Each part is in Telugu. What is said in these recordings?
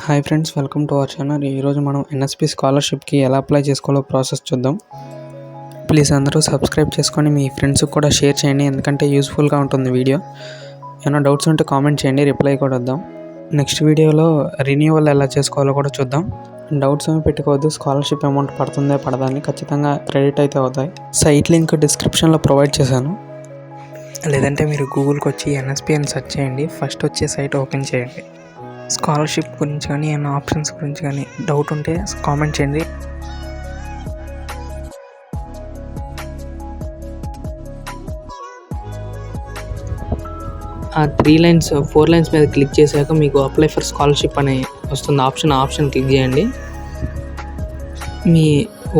Hi friends, welcome to our channel. ఈరోజు మనం ఎన్ఎస్పి స్కాలర్షిప్కి ఎలా అప్లై చేసుకోవాలో ప్రాసెస్ చూద్దాం. ప్లీజ్ అందరూ సబ్స్క్రైబ్ చేసుకొని మీ ఫ్రెండ్స్కి కూడా షేర్ చేయండి, ఎందుకంటే యూస్ఫుల్గా ఉంటుంది వీడియో. ఏమైనా డౌట్స్ ఉంటే కామెంట్ చేయండి, రిప్లై కూడా వద్దాం. నెక్స్ట్ వీడియోలో రెన్యువల్ ఎలా చేసుకోవాలో కూడా చూద్దాం. డౌట్స్ ఏమి పెట్టుకోవద్దు, స్కాలర్షిప్ అమౌంట్ పడుతుందే పడదా అని ఖచ్చితంగా క్రెడిట్ అయితే అవుతాయి. సైట్ లింక్ డిస్క్రిప్షన్లో ప్రొవైడ్ చేశాను, లేదంటే మీరు గూగుల్కి వచ్చి ఎన్ఎస్పి అని సెర్చ్ చేయండి. ఫస్ట్ వచ్చే సైట్ ఓపెన్ చేయండి. స్కాలర్షిప్ గురించి కానీ ఏమైనా ఆప్షన్స్ గురించి కానీ డౌట్ ఉంటే కామెంట్ చేయండి. ఆ 4 లైన్స్ మీద క్లిక్ చేశాక మీకు అప్లై ఫర్ స్కాలర్షిప్ అనే వస్తుంది ఆప్షన్ క్లిక్ చేయండి. మీ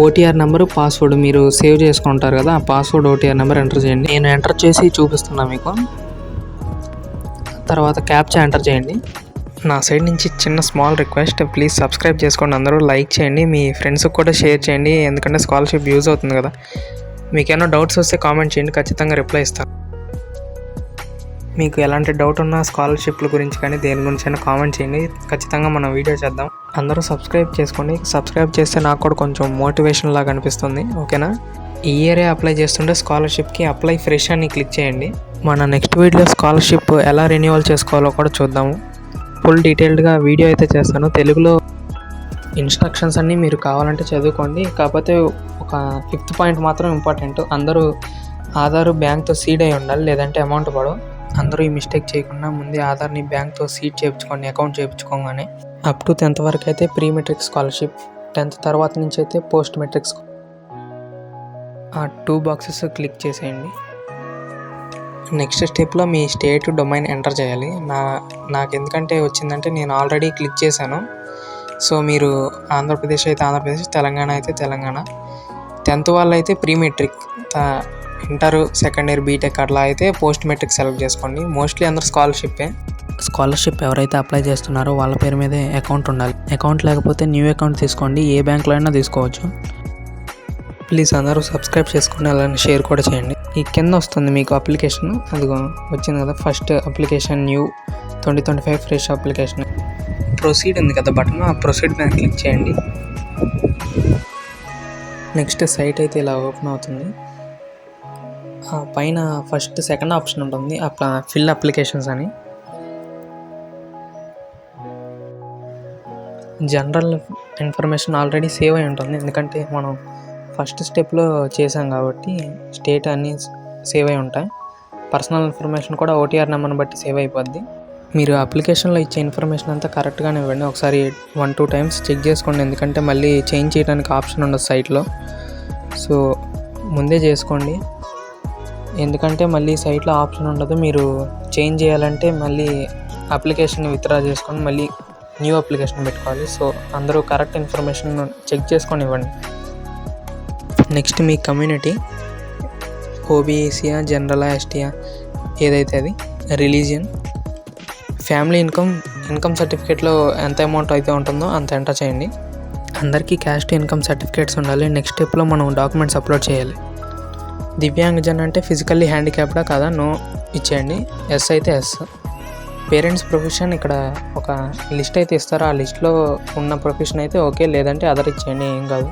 ఓటీఆర్ నెంబరు, పాస్వర్డ్ మీరు సేవ్ చేసుకుంటారు కదా, ఆ పాస్వర్డ్ ఓటీఆర్ నెంబర్ ఎంటర్ చేయండి. నేను ఎంటర్ చేసి చూపిస్తున్నాను మీకు. తర్వాత క్యాప్చా ఎంటర్ చేయండి. నా సైడ్ నుంచి చిన్న స్మాల్ రిక్వెస్ట్, ప్లీజ్ సబ్స్క్రైబ్ చేసుకోండి, అందరూ లైక్ చేయండి, మీ ఫ్రెండ్స్కి కూడా షేర్ చేయండి, ఎందుకంటే స్కాలర్షిప్ యూజ్ అవుతుంది కదా. మీకు ఏమైనా డౌట్స్ వస్తే కామెంట్ చేయండి, ఖచ్చితంగా రిప్లై ఇస్తాను. మీకు ఎలాంటి డౌట్ ఉన్నా స్కాలర్షిప్ల గురించి కానీ దేని గురించి అయినా కామెంట్ చేయండి, ఖచ్చితంగా మనం వీడియో చేద్దాం. అందరూ సబ్స్క్రైబ్ చేసుకోండి, సబ్స్క్రైబ్ చేస్తే నాకు కూడా కొంచెం మోటివేషన్ లాగా అనిపిస్తుంది, ఓకేనా. ఈ ఇయరే అప్లై చేస్తుంటే స్కాలర్షిప్కి అప్లై ఫ్రెష్ అని క్లిక్ చేయండి. మన నెక్స్ట్ వీడియోలో స్కాలర్షిప్ ఎలా రెన్యువల్ చేసుకోవాలో కూడా చూద్దాము. ఫుల్ డీటెయిల్డ్గా వీడియో అయితే చేస్తాను తెలుగులో. ఇన్స్ట్రక్షన్స్ అన్నీ మీరు కావాలంటే చదువుకోండి, కాకపోతే ఒక 5th పాయింట్ మాత్రం ఇంపార్టెంట్. అందరూ ఆధార్ బ్యాంక్తో సీడ్ అయి ఉండాలి, లేదంటే అమౌంట్ పడవు. అందరూ ఈ మిస్టేక్ చేయకుండా ముందే ఆధార్ని బ్యాంక్తో సీడ్ చేయించుకోండి, అకౌంట్ చేయించుకోగానే. అప్ టు 10th వరకు అయితే ప్రీ మెట్రిక్ స్కాలర్షిప్, 10th తర్వాత నుంచి అయితే పోస్ట్ మెట్రిక్. ఆ 2 బాక్సెస్ క్లిక్ చేసేయండి. నెక్స్ట్ స్టెప్లో మీ స్టేట్ డొమైన్ ఎంటర్ చేయాలి. నాకు ఎందుకంటే వచ్చిందంటే నేను ఆల్రెడీ క్లిక్ చేశాను. సో మీరు ఆంధ్రప్రదేశ్ అయితే ఆంధ్రప్రదేశ్, తెలంగాణ అయితే తెలంగాణ. 10th వాళ్ళు అయితే pre matric, inter, second year, BTech అట్లా అయితే పోస్ట్ మెట్రిక్ సెలెక్ట్ చేసుకోండి. మోస్ట్లీ అందరూ స్కాలర్షిప్ ఎవరైతే అప్లై చేస్తున్నారో వాళ్ళ పేరు మీదే అకౌంట్ ఉండాలి. అకౌంట్ లేకపోతే న్యూ అకౌంట్ తీసుకోండి, ఏ బ్యాంక్లో అయినా తీసుకోవచ్చు. ప్లీజ్ అందరూ సబ్స్క్రైబ్ చేసుకుని అలానే షేర్ కూడా చేయండి. ఈ కింద వస్తుంది మీకు అప్లికేషన్, అదిగో వచ్చింది కదా, first application new 2025 fresh application. Proceed ఉంది కదా బటన్, ఆ ప్రొసీడ్ మీద క్లిక్ చేయండి. నెక్స్ట్ సైట్ అయితే ఇలా ఓపెన్ అవుతుంది. పైన సెకండ్ ఆప్షన్ ఉంటుంది, ఫిల్ అప్లికేషన్స్ అని. జనరల్ ఇన్ఫర్మేషన్ ఆల్రెడీ సేవ్ అయి ఉంటుంది, ఎందుకంటే మనం ఫస్ట్ స్టెప్లో చేసాం కాబట్టి స్టేట్ అన్నీ సేవ్ అయి ఉంటాయి. పర్సనల్ ఇన్ఫర్మేషన్ కూడా ఓటీఆర్ నెంబర్ని బట్టి సేవ్ అయిపోద్ది. మీరు అప్లికేషన్లో ఇచ్చే ఇన్ఫర్మేషన్ అంతా కరెక్ట్గానే ఇవ్వండి. ఒకసారి 1-2 టైమ్స్ చెక్ చేసుకోండి, ఎందుకంటే మళ్ళీ చేంజ్ చేయడానికి ఆప్షన్ ఉండదు సైట్లో. సో ముందే చేసుకోండి, ఎందుకంటే మళ్ళీ సైట్లో ఆప్షన్ ఉండదు. మీరు చేంజ్ చేయాలంటే మళ్ళీ అప్లికేషన్ విత్డ్రా చేసుకొని మళ్ళీ న్యూ అప్లికేషన్ పెట్టుకోవాలి. సో అందరూ కరెక్ట్ ఇన్ఫర్మేషన్ చెక్ చేసుకొని ఇవ్వండి. నెక్స్ట్ మీ కమ్యూనిటీ, ఓబీసీయా, జనరలా, ఎస్టీయా, ఏదైతే అది, రిలీజియన్, ఫ్యామిలీ ఇన్కమ్ సర్టిఫికేట్లో ఎంత అమౌంట్ అయితే ఉంటుందో అంత ఎంటర్ చేయండి. అందరికీ క్యాస్ట్ ఇన్కమ్ సర్టిఫికేట్స్ ఉండాలి. నెక్స్ట్ స్టెప్లో మనం డాక్యుమెంట్స్ అప్లోడ్ చేయాలి. దివ్యాంగజన్ అంటే ఫిజికల్లీ హ్యాండిక్యాప్డా కాదా, నో ఇచ్చేయండి. ఎస్ అయితే ఎస్. పేరెంట్స్ ప్రొఫెషన్ ఇక్కడ ఒక లిస్ట్ అయితే ఇస్తారు, ఆ లిస్ట్లో ఉన్న ప్రొఫెషన్ అయితే ఓకే, లేదంటే అదర్ ఇచ్చేయండి, ఏం కాదు.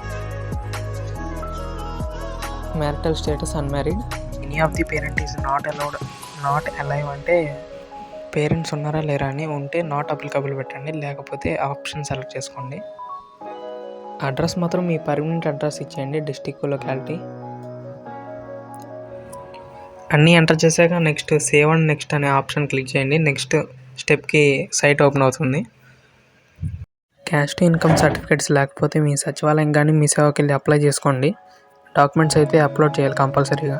Marital status unmarried. Any of the parent is not alive అంటే పేరెంట్స్ ఉన్నారా లేరా అని, ఉంటే నాట్ అప్లికబుల్ పెట్టండి, లేకపోతే ఆప్షన్ సెలెక్ట్ చేసుకోండి. అడ్రస్ మాత్రం మీ పర్మనెంట్ అడ్రస్ ఇచ్చేయండి, డిస్టిక్, లొకాలిటీ అన్నీ ఎంటర్ చేశాక నెక్స్ట్ సేవ్ అండ్ నెక్స్ట్ అనే ఆప్షన్ క్లిక్ చేయండి. నెక్స్ట్ స్టెప్కి సైట్ ఓపెన్ అవుతుంది. క్యాస్ట్ ఇన్కమ్ సర్టిఫికేట్స్ లేకపోతే మీ సచివాలయం కానీ మీ సేవకి వెళ్ళి అప్లై చేసుకోండి. డాక్యుమెంట్స్ అయితే అప్లోడ్ చేయాలి కంపల్సరీగా.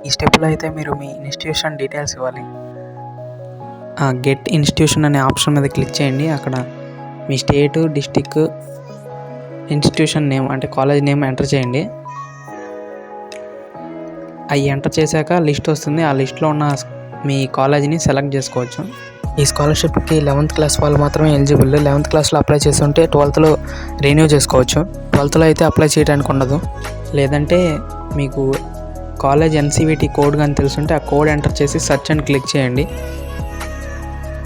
ఈ స్టెప్లో అయితే మీరు మీ ఇన్స్టిట్యూషన్ డీటెయిల్స్ ఇవ్వాలి. గెట్ ఇన్స్టిట్యూషన్ అనే ఆప్షన్ మీద క్లిక్ చేయండి. అక్కడ మీ స్టేటు, డిస్టిక్, ఇన్స్టిట్యూషన్ నేమ్ అంటే కాలేజ్ నేమ్ ఎంటర్ చేయండి. అవి ఎంటర్ చేశాక లిస్ట్ వస్తుంది, ఆ లిస్ట్లో ఉన్న మీ కాలేజీని సెలెక్ట్ చేసుకోవచ్చు. ఈ స్కాలర్షిప్కి 11th క్లాస్ వాళ్ళు మాత్రమే ఎలిజిబుల్. 11th క్లాస్లో అప్లై చేస్తుంటే 12thలో రెన్యూ చేసుకోవచ్చు. 12thలో అయితే అప్లై చేయడానికి ఉండదు. లేదంటే మీకు కాలేజ్ ఎన్సీవీటీ కోడ్ కానీ తెలుసుంటే ఆ కోడ్ ఎంటర్ చేసి సెర్చ్ అండ్ క్లిక్ చేయండి.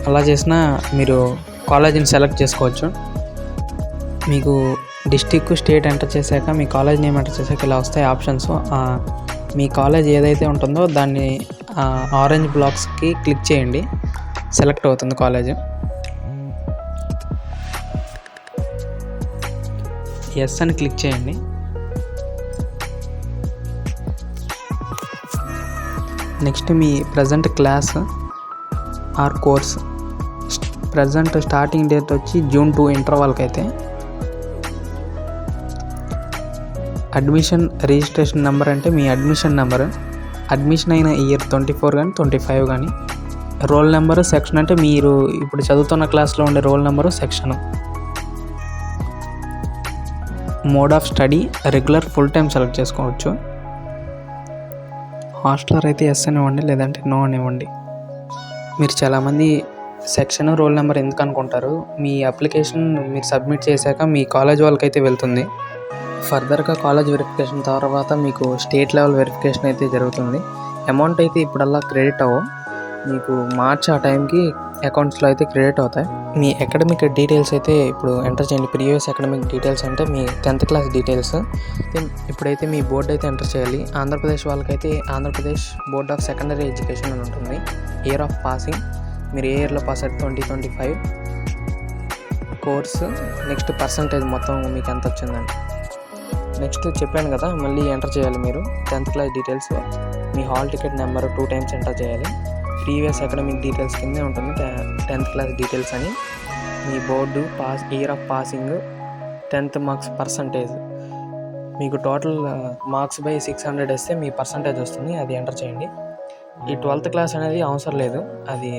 అలా చేసినా మీరు కాలేజీని సెలెక్ట్ చేసుకోవచ్చు. మీకు డిస్టిక్ స్టేట్ ఎంటర్ చేశాక మీ కాలేజ్ నేమ్ ఎంటర్ చేశాక ఇలా వస్తాయి ఆప్షన్స్. మీ కాలేజ్ ఏదైతే ఉంటుందో దాన్ని ఆరెంజ్ బ్లాక్స్కి క్లిక్ చేయండి, సెలెక్ట్ అవుతుంది కాలేజ్. ఎస్ అని క్లిక్ చేయండి. నెక్స్ట్ మీ present class or course. Present starting date వచ్చి June 2 ఇంటర్వాల్కి అయితే. అడ్మిషన్ రిజిస్ట్రేషన్ నెంబర్ అంటే మీ అడ్మిషన్ నెంబర్, అడ్మిషన్ అయిన ఇయర్ 24 కానీ 25 కానీ. రోల్ నెంబరు, సెక్షన్ అంటే మీరు ఇప్పుడు చదువుతున్న క్లాస్లో ఉండే roll number, section. Mode of study regular, full time select చేసుకోవచ్చు. హాస్టలర్ అయితే ఎస్ అనివ్వండి, లేదంటే నో అనివ్వండి. మీరు చాలామంది సెక్షన్ రోల్ నెంబర్ ఎందుకు అనుకుంటారు. మీ అప్లికేషన్ మీరు సబ్మిట్ చేశాక మీ కాలేజ్ వాళ్ళకైతే వెళ్తుంది. ఫర్దర్గా కాలేజ్ వెరిఫికేషన్ తర్వాత మీకు స్టేట్ లెవెల్ వెరిఫికేషన్ అయితే జరుగుతుంది. అమౌంట్ అయితే ఇప్పుడల్లా క్రెడిట్ అవ్వవు, మీకు మార్చ్ ఆ టైంకి అకౌంట్స్లో అయితే క్రెడిట్ అవుతాయి. మీ అకాడమిక్ డీటెయిల్స్ అయితే ఇప్పుడు ఎంటర్ చేయండి. ప్రీవియస్ అకాడమిక్ డీటెయిల్స్ అంటే మీ 10th క్లాస్ డీటెయిల్స్. ఇప్పుడైతే మీ బోర్డు అయితే ఎంటర్ చేయాలి. ఆంధ్రప్రదేశ్ వాళ్ళకైతే Andhra Pradesh board of secondary education అని ఉంటుంది. ఇయర్ ఆఫ్ పాసింగ్, మీరు ఏ ఇయర్లో పాస్ అయితే 2025. కోర్సు, నెక్స్ట్ పర్సంటేజ్ మొత్తం మీకు ఎంత వచ్చిందండి. నెక్స్ట్ చెప్పాను కదా, మళ్ళీ ఎంటర్ చేయాలి మీరు 10th క్లాస్ డీటెయిల్స్. మీ hall ticket number 2 times enter చేయాలి. ప్రీవియస్ అకాడమిక్ డీటెయిల్స్ కిందే ఉంటుంది 10th క్లాస్ డీటెయిల్స్ అని. మీ board, year of passing, 10th marks, percentage. మీకు టోటల్ మార్క్స్ బై 600 వేస్తే మీ పర్సంటేజ్ వస్తుంది, అది ఎంటర్ చేయండి. ఈ 12th క్లాస్ అనేది అవసరం లేదు, అది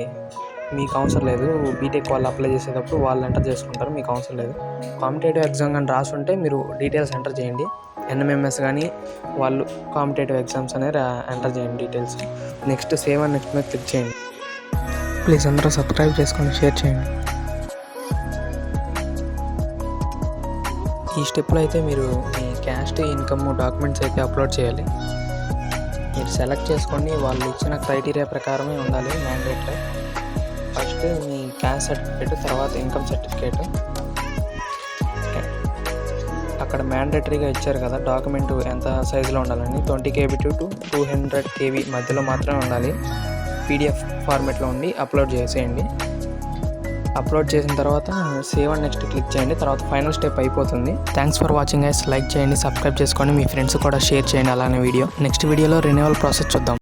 మీకు అవసరం లేదు. బీటెక్ వాళ్ళు అప్లై చేసేటప్పుడు వాళ్ళు ఎంటర్ చేసుకుంటారు, మీకు అవసరం లేదు. కాంపిటేటివ్ ఎగ్జామ్ కానీ రాసుంటే మీరు డీటెయిల్స్ ఎంటర్ చేయండి. NMMS కానీ వాళ్ళు కాంపిటేటివ్ ఎగ్జామ్స్ అనేది ఎంటర్ చేయండి details. Next save and next మీద క్లిక్ చేయండి. ప్లీజ్ అందరూ సబ్స్క్రైబ్ చేసుకొని షేర్ చేయండి. ఈ స్టెప్లో అయితే మీరు మీ క్యాస్ట్, ఇన్కమ్, డాక్యుమెంట్స్ అయితే అప్లోడ్ చేయాలి. మీరు సెలెక్ట్ చేసుకోండి, వాళ్ళు ఇచ్చిన క్రైటీరియా ప్రకారమే ఉండాలి మ్యాండేటరీ. ఫస్ట్ మీ క్యాస్ట్ సర్టిఫికేట్, తర్వాత ఇన్కమ్ సర్టిఫికేట్. అక్కడ మ్యాండేటరీగా ఇచ్చారు కదా డాక్యుమెంట్ ఎంత సైజులో ఉండాలని, 20 KB to 200 KB మధ్యలో మాత్రమే ఉండాలి. PDF ఫార్మేట్లో ఉండి అప్లోడ్ చేసేయండి. అప్లోడ్ చేసిన తర్వాత సేవ్ అండ్ నెక్స్ట్ క్లిక్ చేయండి. తర్వాత ఫైనల్ స్టెప్ అయిపోతుంది. Thanks for watching guys. Like చేయండి, సబ్స్క్రైబ్ చేసుకోండి, మీ ఫ్రెండ్స్ కూడా షేర్ చేయండి అలానే వీడియో. నెక్స్ట్ వీడియోలో రెన్యువల్ ప్రాసెస్ చూద్దాం.